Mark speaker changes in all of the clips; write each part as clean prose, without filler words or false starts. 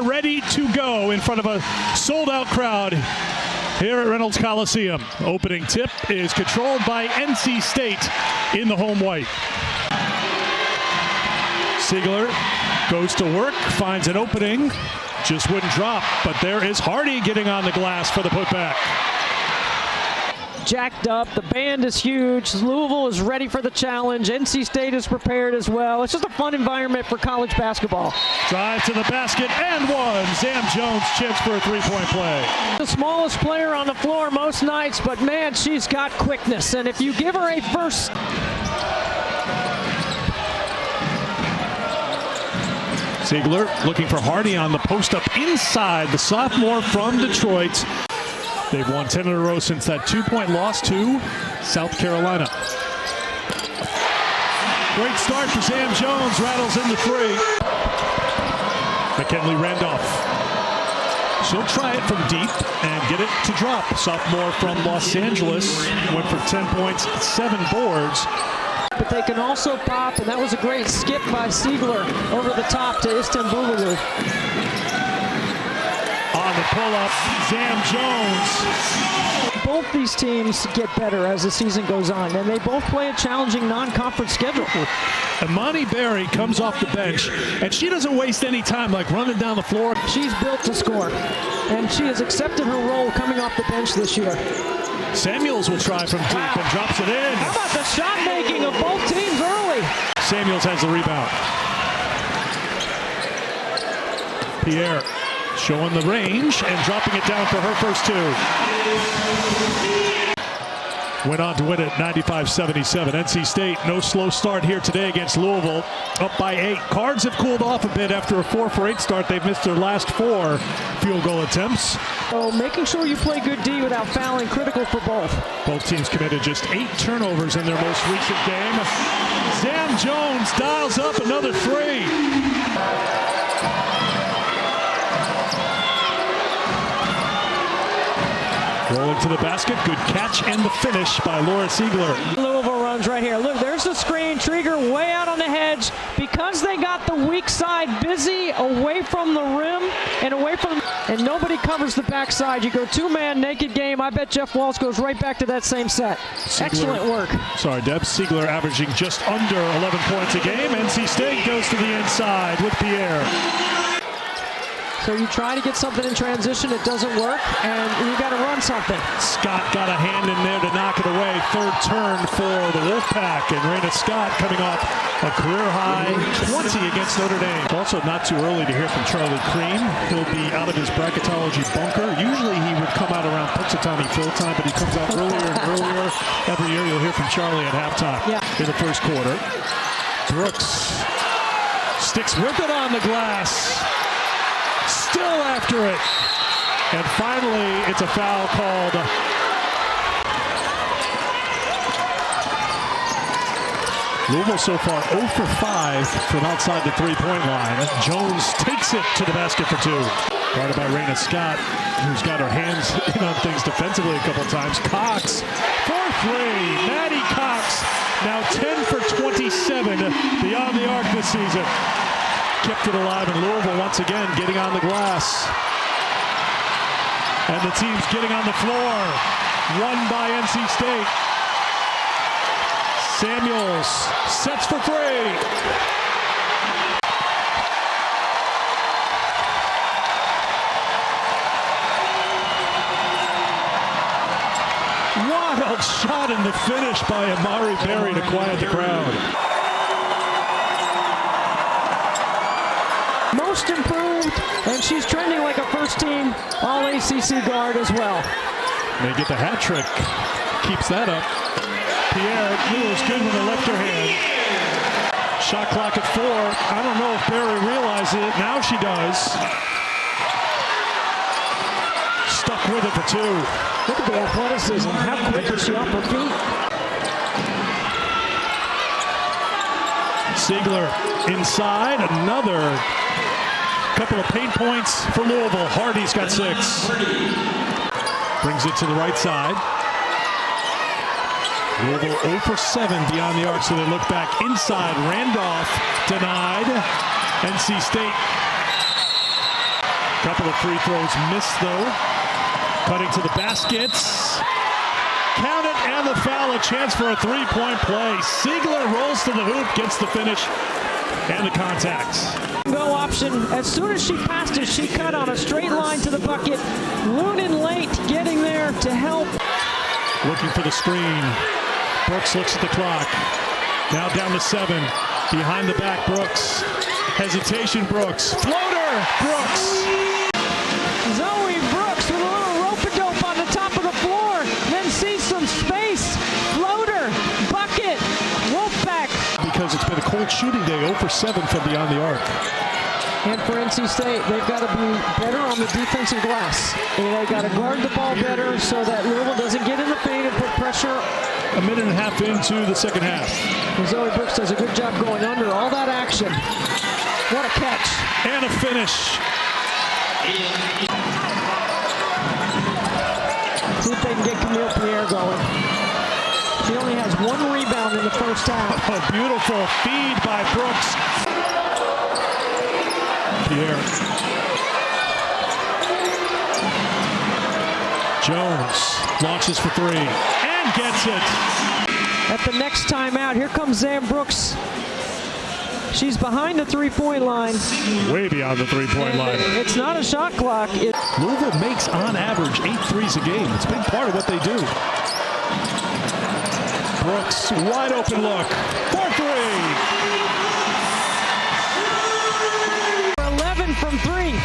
Speaker 1: ready to go in front of a sold-out crowd here at Reynolds Coliseum. Opening tip is controlled by NC State in the home white. Siegler goes to work, finds an opening, just wouldn't drop, but there is Hardy getting on the glass for the putback.
Speaker 2: Jacked up, the band is huge, Louisville is ready for the challenge, NC State is prepared as well. It's just a fun environment for college basketball.
Speaker 1: Drive to the basket and one. Zam Jones chance for a three-point play.
Speaker 2: The smallest player on the floor most nights, but man, she's got quickness, and if you give her a first...
Speaker 1: Siegler looking for Hardy on the post up inside, the sophomore from Detroit. They've won 10 in a row since that 2-point loss to South Carolina. Great start for Zam Jones, rattles into three. McKinley Randolph. She'll try it from deep and get it to drop. Sophomore from Los Angeles went for 10 points, 7 boards.
Speaker 2: But they can also pop, and that was a great skip by Siegler over the top to Istanbul.
Speaker 1: On the pull-up, Zam Jones.
Speaker 2: Both these teams get better as the season goes on, and they both play a challenging non-conference schedule.
Speaker 1: Imari Berry comes off the bench, and she doesn't waste any time, like running down the floor.
Speaker 2: She's built to score, and she has accepted her role coming off the bench this year.
Speaker 1: Samuels will try from deep and drops it in.
Speaker 2: How about the shot making of both teams early?
Speaker 1: Samuels has the rebound. Pierre showing the range and dropping it down for her first two. Went on to win it 95-77. NC State, no slow start here today against Louisville, up by 8. Cards have cooled off a bit after a 4-for-8 start. They've missed their last 4 field goal attempts.
Speaker 2: So making sure you play good D without fouling, critical for both.
Speaker 1: Both teams committed just 8 turnovers in their most recent game. Zam Jones dials up another 3. Rolling to the basket, good catch and the finish by Laura Siegler.
Speaker 2: Louisville runs right here. Look, there's the screen. Trigger way out on the hedge. Because they got the weak side busy away from the rim and away from, and nobody covers the backside. You go 2-man naked game. I bet Jeff Walsh goes right back to that same set.
Speaker 1: Siegler,
Speaker 2: excellent work.
Speaker 1: Sorry, Deb. Siegler averaging just under 11 points a game. NC State goes to the inside with Pierre.
Speaker 2: So you try to get something in transition, it doesn't work, and you got to run something.
Speaker 1: Scott got a hand in there to knock it away. Third turn for the Wolfpack, and Raina Scott coming off a career-high 20 against Notre Dame. Also not too early to hear from Charlie Cream. He'll be out of his bracketology bunker. Usually he would come out around Punxsutawney Phil time, but he comes out earlier and earlier. Every year you'll hear from Charlie at halftime in the first quarter. Brooks sticks with it on the glass. Still after it. And finally, it's a foul called. Louisville so far 0 for 5 from outside the three-point line. Jones takes it to the basket for 2. Guarded by Raina Scott, who's got her hands in on things defensively a couple times. Cox for 3. Maddie Cox now 10 for 27 beyond the arc this season. Kept it alive, and Louisville once again getting on the glass. And the team's getting on the floor. Won by NC State. Samuels sets for 3. Wild shot in the finish by Imari Berry to quiet the crowd.
Speaker 2: Most improved, and she's trending like a first-team All-ACC guard as well.
Speaker 1: They get the hat trick. Keeps that up. Pierre moves good with the left hand. Shot clock at 4. I don't know if Berry realizes it. Now she does. Stuck with it for 2.
Speaker 2: Look at the athleticism. How quick is she off her feet?
Speaker 1: Siegler inside. Another couple of paint points for Louisville. Hardy's got 6. Brings it to the right side. Louisville 0 for 7 beyond the arc, so they look back inside. Randolph denied. NC State couple of free throws missed, though. Cutting to the baskets. Count it, and the foul. A chance for a three-point play. Siegler rolls to the hoop, gets the finish, and the contact.
Speaker 2: Go option. As soon as she passed it, she cut on a straight line to the bucket. Loonin late, getting there to help.
Speaker 1: Looking for the screen. Brooks looks at the clock. Now down to 7. Behind the back, Brooks. Hesitation, Brooks. Floater, Brooks.
Speaker 2: Zoe Brooks with a little rope-a-dope on the top of the floor. Then sees some space. Floater, bucket, Wolfpack.
Speaker 1: Because it's been a cold shooting day, 0 for 7 from beyond the arc.
Speaker 2: And for NC State, they've got to be better on the defensive glass. They've got to guard the ball better so that Louisville doesn't get in the paint and put pressure.
Speaker 1: A minute and a half into the second half.
Speaker 2: And Zoe Brooks does a good job going under all that action. What a catch.
Speaker 1: And a finish.
Speaker 2: See if they can get Khamil Pierre going. She only has 1 rebound in the first half.
Speaker 1: A beautiful feed by Brooks. Pierre. Jones launches for 3 and gets it.
Speaker 2: At the next timeout, here comes Zam Brooks. She's behind the three-point line.
Speaker 1: Way beyond the three-point line.
Speaker 2: It's not a shot clock.
Speaker 1: Louisville makes on average 8 threes a game. It's a big part of what they do. Brooks, wide open look for 3.
Speaker 2: 11 from 3.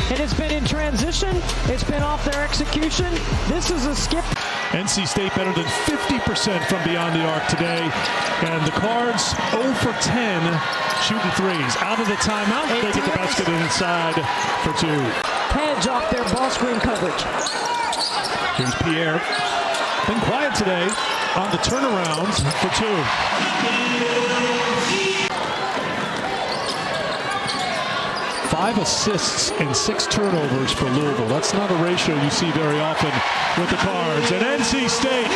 Speaker 2: And it's been in transition. It's been off their execution. This is a skip.
Speaker 1: NC State better than 50% from beyond the arc today. And the Cards 0 for 10 shooting threes. Out of the timeout, they get the basket inside for 2.
Speaker 2: Hedge off their ball screen coverage.
Speaker 1: Here's Pierre. Been quiet today on the turnaround for 2. 5 assists and 6 turnovers for Louisville. That's not a ratio you see very often with the Cards. And NC State.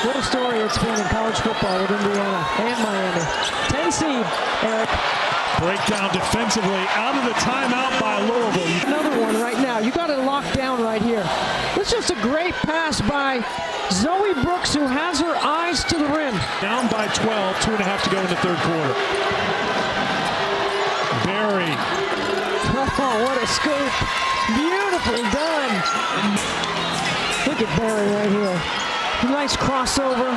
Speaker 2: What a story it's been in college football with Indiana and Miami. 10 seed, Eric.
Speaker 1: Breakdown defensively out of the timeout by Louisville.
Speaker 2: Another one right now. You got it locked down right here. It's just a great pass by Zoe Brooks, who has her eyes to the rim.
Speaker 1: Down by 12, 2.5 to go in the third quarter. Berry.
Speaker 2: Oh, what a scoop. Beautifully done. Look at Berry right here. Nice crossover.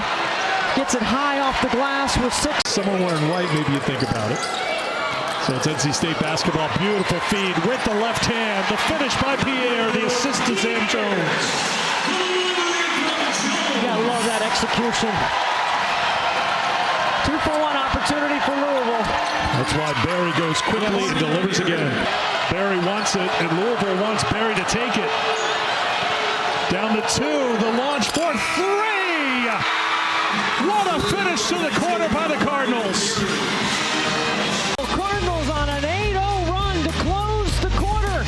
Speaker 2: Gets it high off the glass with 6.
Speaker 1: Someone wearing white, maybe you think about it. So it's NC State basketball. Beautiful feed with the left hand. The finish by Pierre. The assist to Zam Jones.
Speaker 2: You gotta love that execution. 2-for-1 opportunity for Louisville.
Speaker 1: That's why Berry goes quickly and delivers again. Berry wants it, and Louisville wants Berry to take it. Down to 2, the launch for 3! What a finish to the corner by the Cardinals.
Speaker 2: Cardinals on an 8-0 run to close the quarter.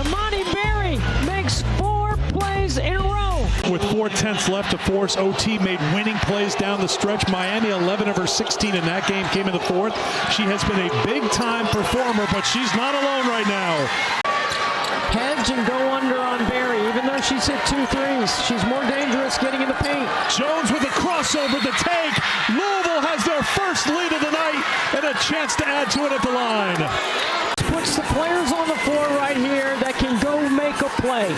Speaker 2: Imari Berry makes 4 plays in a row.
Speaker 1: With 4/10 left to force, OT made winning plays down the stretch. Miami, 11 of her 16 in that game came in the 4th. She has been a big-time performer, but she's not alone right now.
Speaker 2: Hedge and go under on Berry. Even though she's hit 2 threes, she's more dangerous getting in the paint.
Speaker 1: Jones with a crossover to take. Louisville has their first lead of the night and a chance to add to it at the line.
Speaker 2: Puts the players on the floor right here that can go make a play.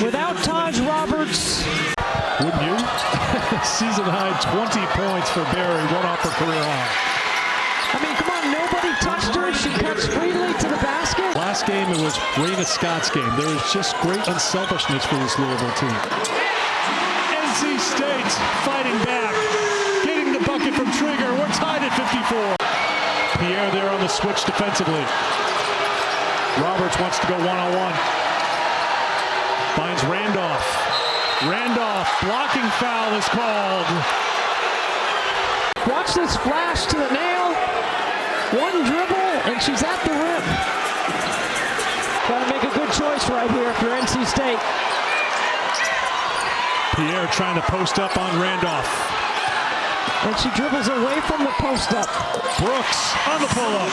Speaker 2: Without Taj Roberts.
Speaker 1: Wouldn't you? Season high 20 points for Berry, 1 off her career high.
Speaker 2: I mean, come on, nobody touched her. She cuts freely to the basket.
Speaker 1: Last game, it was Raina Scott's game. There is just great unselfishness for this Louisville team. NC State fighting back, getting the bucket from Trigger. We're tied at 54. Pierre there on the switch defensively. Roberts wants to go one-on-one. Finds Randolph. Randolph, blocking foul is called.
Speaker 2: Watch this flash to the nail. 1 dribble, and she's at the rim. Got to make a good choice right here if you're NC State.
Speaker 1: Pierre trying to post up on Randolph.
Speaker 2: And she dribbles away from the post up.
Speaker 1: Brooks on the pull-up.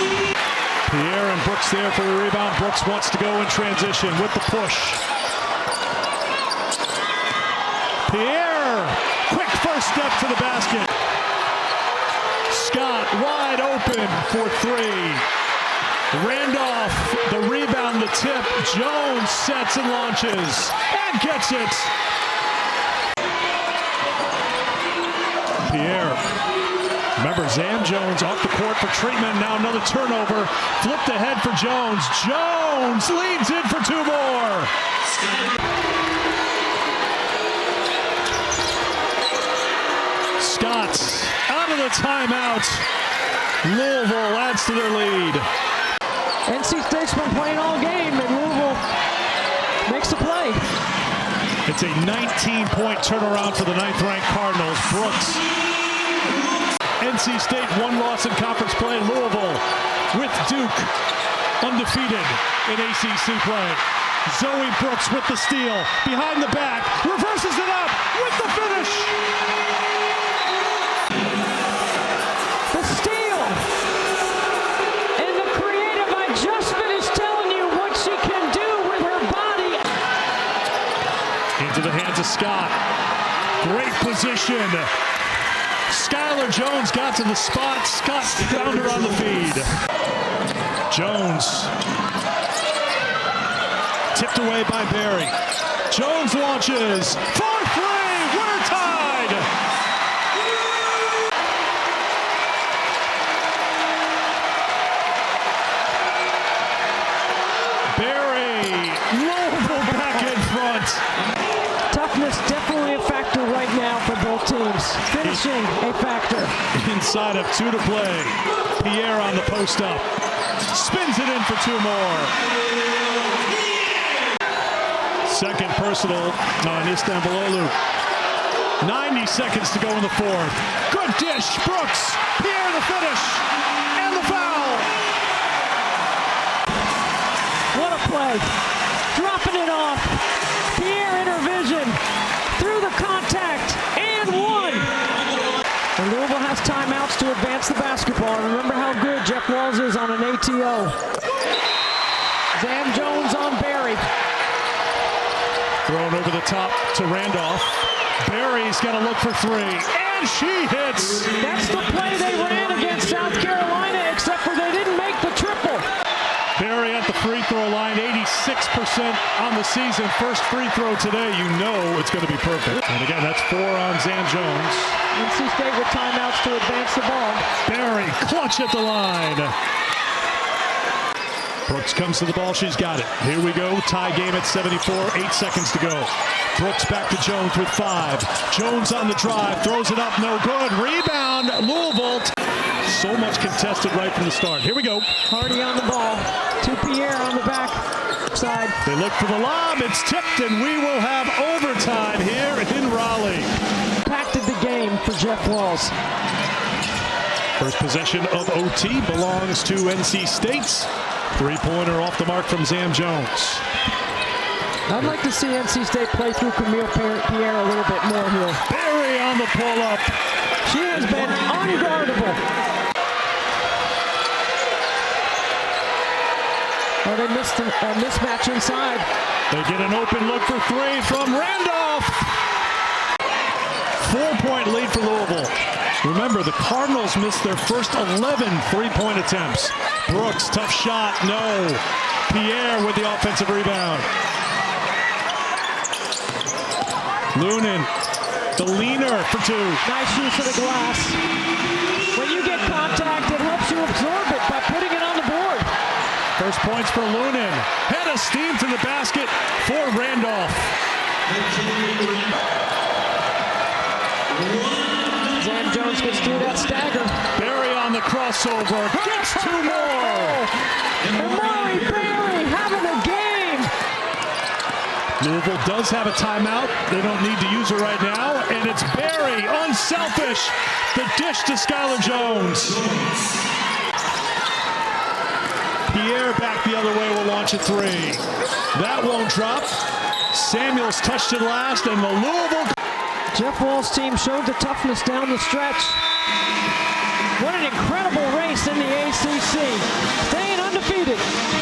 Speaker 1: Pierre and Brooks there for the rebound. Brooks wants to go in transition with the push. Pierre, quick first step to the basket. Scott wide open for three. Randolph, the rebound, the tip. Jones sets and launches and gets it. Pierre. Remember, Zam Jones off the court for treatment. Now another turnover. Flipped ahead for Jones. Jones leads in for two more. Scott out of the timeout. Louisville adds to their lead.
Speaker 2: NC State's been playing all game, and Louisville makes the play.
Speaker 1: It's a 19-point turnaround for the 9th-ranked Cardinals. Brooks. NC State one loss in conference play. Louisville with Duke undefeated in ACC play. Zoe Brooks with the steal. Behind the back. Reverses it up with the finish.
Speaker 2: The steal. And the creative adjustment is telling you what she can do with her body.
Speaker 1: Into the hands of Scott. Great position. Skylar Jones got to the spot. Scott found her on the feed. Jones. Tipped away by Berry. Jones launches. 4-3. We're tied. Berry. Louisville back in front.
Speaker 2: Toughness definitely a factor right now for both teams. Finishing a factor.
Speaker 1: Inside of 2 to play. Pierre on the post up. Spins it in for two more. Second personal on Istanbuloglu. 90 seconds to go in the fourth. Good dish. Brooks. Pierre the finish. And the foul.
Speaker 2: What a play. Dropping it off. Pierre in her vision. Through the contact. And one. And Louisville has timeouts to advance the basketball. And remember how good Jeff Walls is on an ATO. Zam Jones on Berry.
Speaker 1: Thrown over the top to Randolph. Berry's got to look for three. And she hits.
Speaker 2: That's the play they ran against South Carolina, except for they didn't make the triple.
Speaker 1: Berry at the free throw line, 86% on the season. First free throw today, you know it's going to be perfect. And again, that's 4 on Zam Jones.
Speaker 2: NC State with timeouts to advance the ball.
Speaker 1: Berry, clutch at the line. Brooks comes to the ball, she's got it. Here we go, tie game at 74, 8 seconds to go. Brooks back to Jones with 5. Jones on the drive, throws it up, no good. Rebound, Louisville. So much contested right from the start. Here we go.
Speaker 2: Hardy on the ball. To Pierre on the back side.
Speaker 1: They look for the lob. It's tipped, and we will have overtime here in Raleigh.
Speaker 2: Impacted the game for Jeff Walls.
Speaker 1: First possession of OT belongs to NC State. Three-pointer off the mark from Zam Jones.
Speaker 2: I'd like to see NC State play through Khamil Pierre a little bit more here.
Speaker 1: Berry on the pull-up.
Speaker 2: She has been unguardable. Oh, they missed a mismatch inside.
Speaker 1: They get an open look for three from Randolph. 4-point lead for Louisville. Remember, the Cardinals missed their first 11 three-point attempts. Brooks, tough shot, no. Pierre with the offensive rebound. Lunin, the leaner for 2.
Speaker 2: Nice use of the glass. When you get contact, it helps you absorb it by putting it on the board.
Speaker 1: First points for Lunin. Head of steam to the basket for Randolph.
Speaker 2: Zam Jones gets through that stagger.
Speaker 1: Berry on the crossover. Gets 2 more.
Speaker 2: Imari Berry having a game.
Speaker 1: Louisville does have a timeout. They don't need to use it right now. And it's Berry, unselfish. The dish to Skylar Jones. Pierre back the other way will launch a 3. That won't drop. Samuels touched it last, and the Louisville.
Speaker 2: Jeff Wall's team showed the toughness down the stretch. What an incredible race in the ACC. Staying undefeated. undefeated.